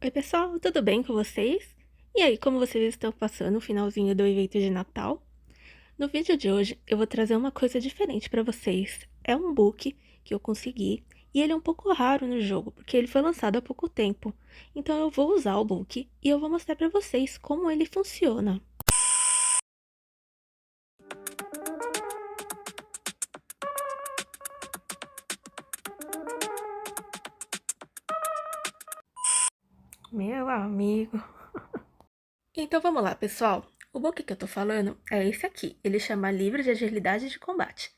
Oi, pessoal, tudo bem com vocês? E aí, como vocês estão passando o finalzinho do evento de Natal? No vídeo de hoje, eu vou trazer uma coisa diferente para vocês. É um book que eu consegui e ele é um pouco raro no jogo, porque ele foi lançado há pouco tempo. Então eu vou usar o book e eu vou mostrar para vocês como ele funciona. Meu amigo. Então vamos lá, pessoal. O book que eu tô falando é esse aqui. Ele chama Livro de Agilidade de Combate.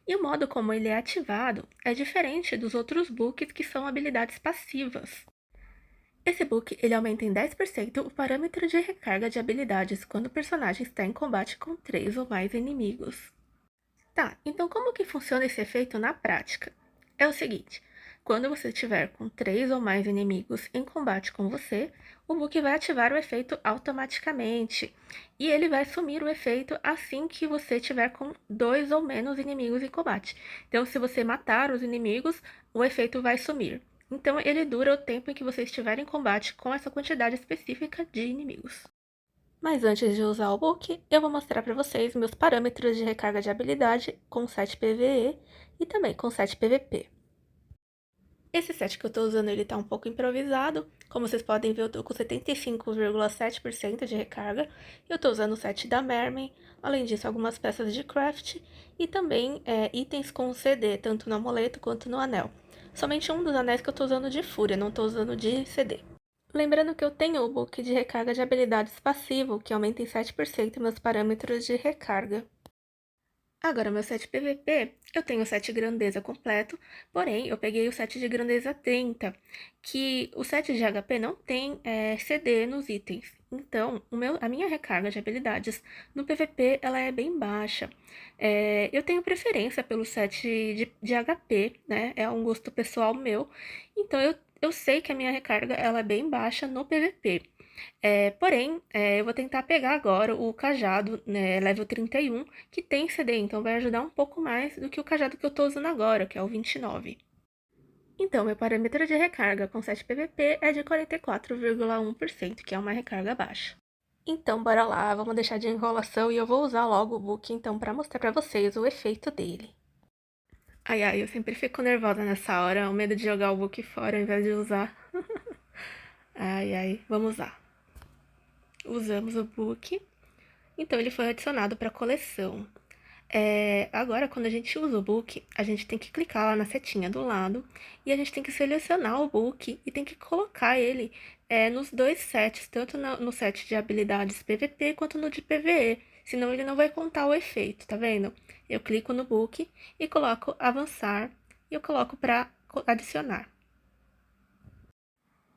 E o modo como ele é ativado é diferente dos outros books que são habilidades passivas. Esse book ele aumenta em 10% o parâmetro de recarga de habilidades quando o personagem está em combate com 3 ou mais inimigos. Tá, então como que funciona esse efeito na prática? É o seguinte, quando você estiver com 3 ou mais inimigos em combate com você, o book vai ativar o efeito automaticamente, e ele vai sumir o efeito assim que você estiver com 2 ou menos inimigos em combate. Então, se você matar os inimigos, o efeito vai sumir. Então, ele dura o tempo em que você estiver em combate com essa quantidade específica de inimigos. Mas antes de usar o book, eu vou mostrar para vocês meus parâmetros de recarga de habilidade com 7 PvE e também com 7 PvP. Esse set que eu tô usando, ele tá um pouco improvisado. Como vocês podem ver, eu tô com 75,7% de recarga. Eu tô usando o set da Mermin, além disso, algumas peças de craft e também itens com CD, tanto no amuleto quanto no anel. Somente um dos anéis que eu tô usando de fúria, não tô usando de CD. Lembrando que eu tenho o book de recarga de habilidades passivo, que aumenta em 7% meus parâmetros de recarga. Agora, meu set PVP, eu tenho o set grandeza completo, porém, eu peguei o set de grandeza 30, que o set de HP não tem CD nos itens. Então, a minha recarga de habilidades no PVP, ela é bem baixa. Eu tenho preferência pelo set de HP, né? É um gosto pessoal meu. Então, eu sei que a minha recarga, ela é bem baixa no PVP. Porém, eu vou tentar pegar agora o cajado, né, level 31, que tem CD, então vai ajudar um pouco mais do que o cajado que eu tô usando agora, que é o 29. Então, meu parâmetro de recarga com 7 PVP é de 44,1%, que é uma recarga baixa. Então, bora lá, vamos deixar de enrolação e eu vou usar logo o book, então, para mostrar para vocês o efeito dele. Ai, ai, eu sempre fico nervosa nessa hora, o medo de jogar o book fora ao invés de usar. Ai, ai, vamos lá. Usamos o book. Então, ele foi adicionado para a coleção. Agora, quando a gente usa o book, a gente tem que clicar lá na setinha do lado e a gente tem que selecionar o book e tem que colocar ele nos dois sets, tanto no set de habilidades PVP quanto no de PVE, senão ele não vai contar o efeito, tá vendo? Eu clico no book e coloco avançar e eu coloco para adicionar.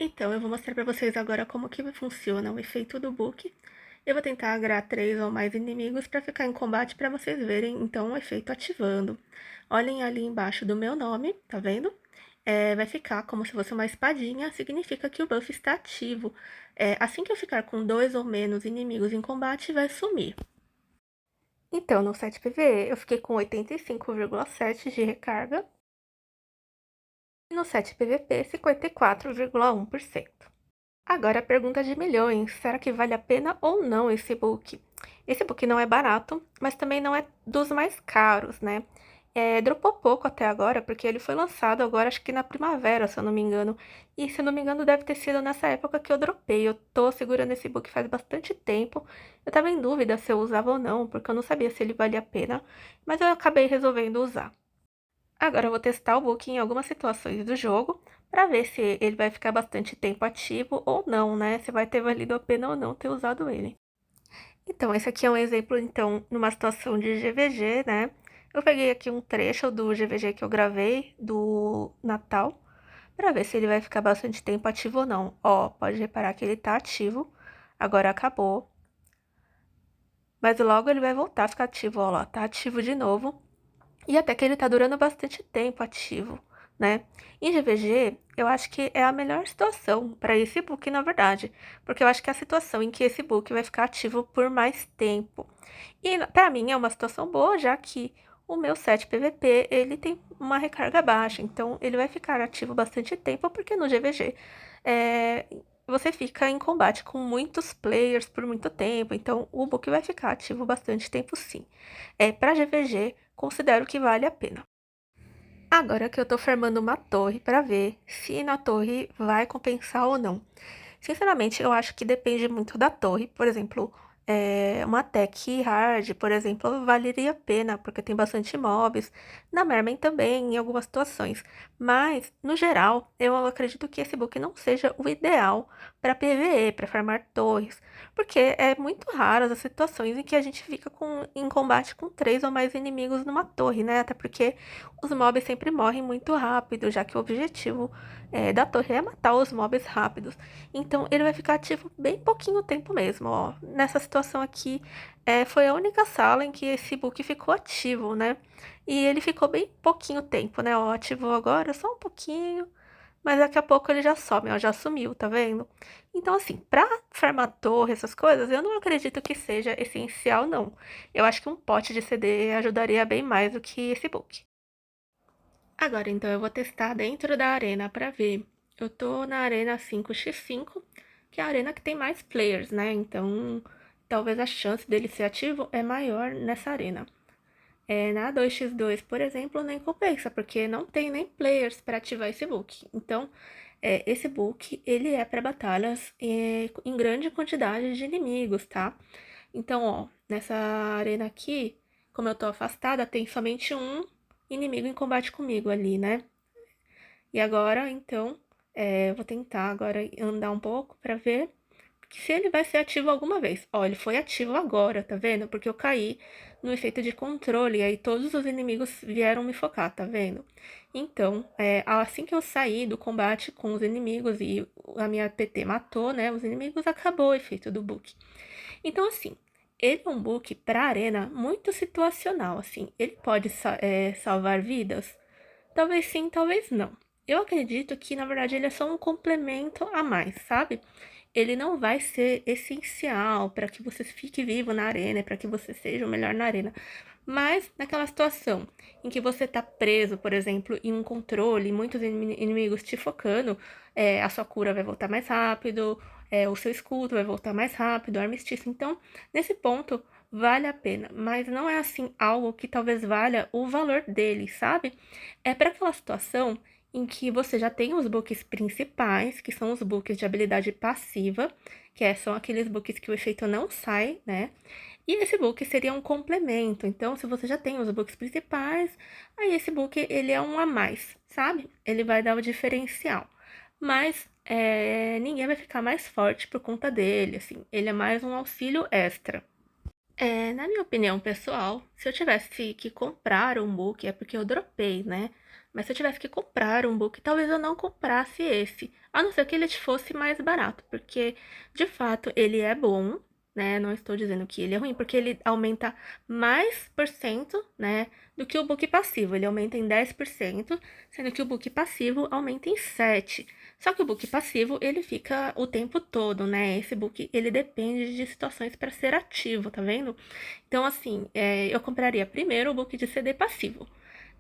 Então, eu vou mostrar para vocês agora como que funciona o efeito do book. Eu vou tentar agrar 3 ou mais inimigos para ficar em combate para vocês verem, então, o efeito ativando. Olhem ali embaixo do meu nome, tá vendo? Vai ficar como se fosse uma espadinha, significa que o buff está ativo. Assim que eu ficar com 2 ou menos inimigos em combate, vai sumir. Então, no set PvE, eu fiquei com 85,7 de recarga. E no set PvP, 54,1%. Agora a pergunta de milhões, será que vale a pena ou não esse book? Esse book não é barato, mas também não é dos mais caros, né? Dropou pouco até agora, porque ele foi lançado agora, acho que na primavera, se eu não me engano. E se eu não me engano, deve ter sido nessa época que eu dropei. Eu tô segurando esse book faz bastante tempo. Eu tava em dúvida se eu usava ou não, porque eu não sabia se ele valia a pena, mas eu acabei resolvendo usar. Agora eu vou testar o book em algumas situações do jogo, para ver se ele vai ficar bastante tempo ativo ou não, né? Se vai ter valido a pena ou não ter usado ele. Então, esse aqui é um exemplo, então, numa situação de GVG, né? Eu peguei aqui um trecho do GVG que eu gravei, do Natal, para ver se ele vai ficar bastante tempo ativo ou não. Ó, pode reparar que ele tá ativo, agora acabou. Mas logo ele vai voltar a ficar ativo, ó lá, tá ativo de novo. E até que ele tá durando bastante tempo ativo, né? Em GVG, eu acho que é a melhor situação para esse book, na verdade. Porque eu acho que é a situação em que esse book vai ficar ativo por mais tempo. E para mim é uma situação boa, já que o meu set PVP, ele tem uma recarga baixa. Então, ele vai ficar ativo bastante tempo, porque no GVG você fica em combate com muitos players por muito tempo, então o book vai ficar ativo bastante tempo sim. Pra GVG, considero que vale a pena. Agora que eu tô farmando uma torre pra ver se na torre vai compensar ou não. Sinceramente, eu acho que depende muito da torre. Por exemplo, uma tech hard, por exemplo, valeria a pena, porque tem bastante mobs. Na Mermaid também, em algumas situações. Mas, no geral, eu acredito que esse book não seja o ideal para PvE, para farmar torres. Porque é muito raras as situações em que a gente fica em combate com 3 ou mais inimigos numa torre, né? Até porque os mobs sempre morrem muito rápido, já que o objetivo da torre é matar os mobs rápidos. Então, ele vai ficar ativo bem pouquinho tempo mesmo, ó. Nessa situação aqui, foi a única sala em que esse book ficou ativo, né? E ele ficou bem pouquinho tempo, né? Ó, ativou agora só um pouquinho, mas daqui a pouco ele já some, ó, já sumiu, tá vendo? Então, assim, pra farmar torre, essas coisas, eu não acredito que seja essencial, não. Eu acho que um pote de CD ajudaria bem mais do que esse book. Agora, então, eu vou testar dentro da arena pra ver. Eu tô na arena 5x5, que é a arena que tem mais players, né? Então, talvez a chance dele ser ativo é maior nessa arena. Na 2x2, por exemplo, nem compensa, porque não tem nem players para ativar esse book. Então, esse book, ele é para batalhas em grande quantidade de inimigos, tá? Então, ó, nessa arena aqui, como eu tô afastada, tem somente um inimigo em combate comigo ali, né? E agora, então, eu vou tentar agora andar um pouco para ver se ele vai ser ativo alguma vez. Ó, ele foi ativo agora, tá vendo? Porque eu caí no efeito de controle, e aí todos os inimigos vieram me focar, tá vendo? Então, assim que eu saí do combate com os inimigos e a minha PT matou, né, os inimigos, acabou o efeito do book. Então, assim, ele é um book pra arena muito situacional, assim. Ele pode salvar vidas? Talvez sim, talvez não. Eu acredito que, na verdade, ele é só um complemento a mais, sabe? Ele não vai ser essencial para que você fique vivo na arena, para que você seja o melhor na arena. Mas naquela situação em que você tá preso, por exemplo, em um controle, muitos inimigos te focando, a sua cura vai voltar mais rápido, o seu escudo vai voltar mais rápido, o armistício. Então, nesse ponto, vale a pena. Mas não é assim algo que talvez valha o valor dele, sabe? É para aquela situação em que você já tem os books principais, que são os books de habilidade passiva, são aqueles books que o efeito não sai, né? E esse book seria um complemento. Então, se você já tem os books principais, aí esse book ele é um a mais, sabe? Ele vai dar o diferencial. Mas ninguém vai ficar mais forte por conta dele, assim. Ele é mais um auxílio extra. Na minha opinião pessoal, se eu tivesse que comprar um book, é porque eu dropei, né? Mas se eu tivesse que comprar um book, talvez eu não comprasse esse. A não ser que ele fosse mais barato, porque de fato ele é bom, né? Não estou dizendo que ele é ruim, porque ele aumenta mais por cento, né? Do que o book passivo. Ele aumenta em 10%, sendo que o book passivo aumenta em 7%. Só que o book passivo, ele fica o tempo todo, né? Esse book, ele depende de situações para ser ativo, tá vendo? Então, assim, eu compraria primeiro o book de CD passivo.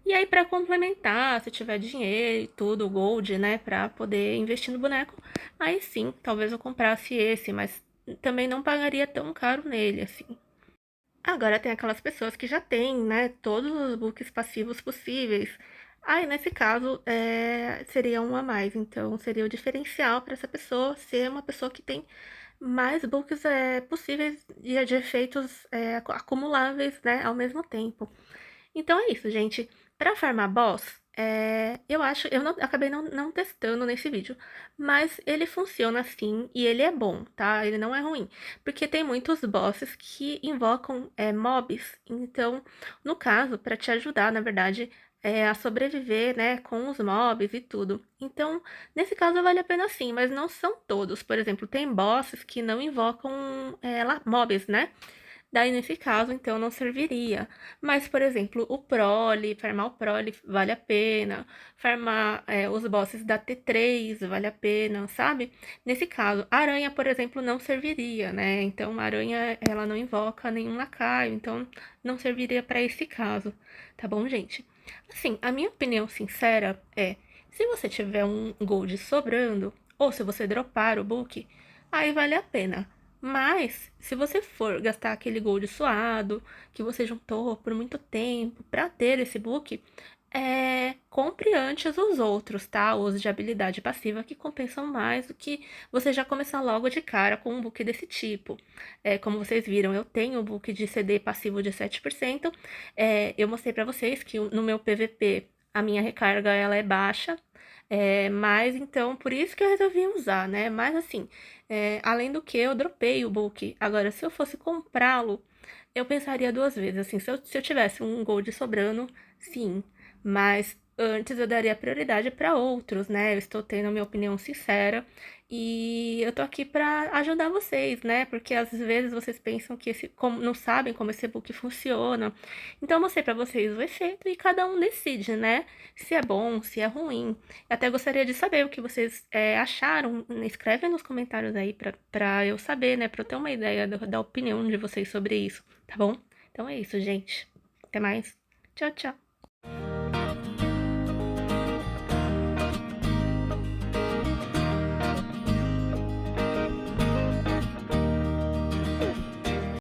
E aí, para complementar, se tiver dinheiro e tudo, gold, né, para poder investir no boneco, aí sim, talvez eu comprasse esse, mas também não pagaria tão caro nele, assim. Agora tem aquelas pessoas que já têm, né, todos os books passivos possíveis. Aí, nesse caso, seria um a mais. Então, seria o diferencial para essa pessoa ser uma pessoa que tem mais books possíveis de efeitos acumuláveis, né, ao mesmo tempo. Então é isso, gente. Pra farmar boss, eu acho, acabei não testando nesse vídeo, mas ele funciona assim e ele é bom, tá? Ele não é ruim, porque tem muitos bosses que invocam mobs, então, no caso, pra te ajudar, na verdade, a sobreviver, né, com os mobs e tudo. Então, nesse caso vale a pena sim, mas não são todos. Por exemplo, tem bosses que não invocam mobs, né? Daí, nesse caso, então, não serviria. Mas, por exemplo, o Prole, farmar o Prole vale a pena. Farmar os bosses da T3 vale a pena, sabe? Nesse caso, a aranha, por exemplo, não serviria, né? Então, a aranha, ela não invoca nenhum lacaio, então não serviria para esse caso, tá bom, gente? Assim, a minha opinião sincera é, se você tiver um gold sobrando, ou se você dropar o book, aí vale a pena. Mas, se você for gastar aquele gold suado que você juntou por muito tempo para ter esse book, compre antes os outros, tá? Os de habilidade passiva que compensam mais do que você já começar logo de cara com um book desse tipo. Como vocês viram, eu tenho um book de CD passivo de 7%. Eu mostrei para vocês que no meu PVP a minha recarga ela é baixa. Mas então, por isso que eu resolvi usar, né? Mas assim, além do que, eu dropei o book. Agora, se eu fosse comprá-lo, eu pensaria duas vezes. Assim, se eu tivesse um gold sobrando, sim. Mas antes eu daria prioridade para outros, né? Eu estou tendo a minha opinião sincera e eu tô aqui para ajudar vocês, né? Porque às vezes vocês pensam que não sabem como esse book funciona. Então eu mostrei para vocês o efeito e cada um decide, né? Se é bom, se é ruim. Eu até gostaria de saber o que vocês acharam. Escreve nos comentários aí para eu saber, né? Para eu ter uma ideia da opinião de vocês sobre isso, tá bom? Então é isso, gente. Até mais. Tchau, tchau.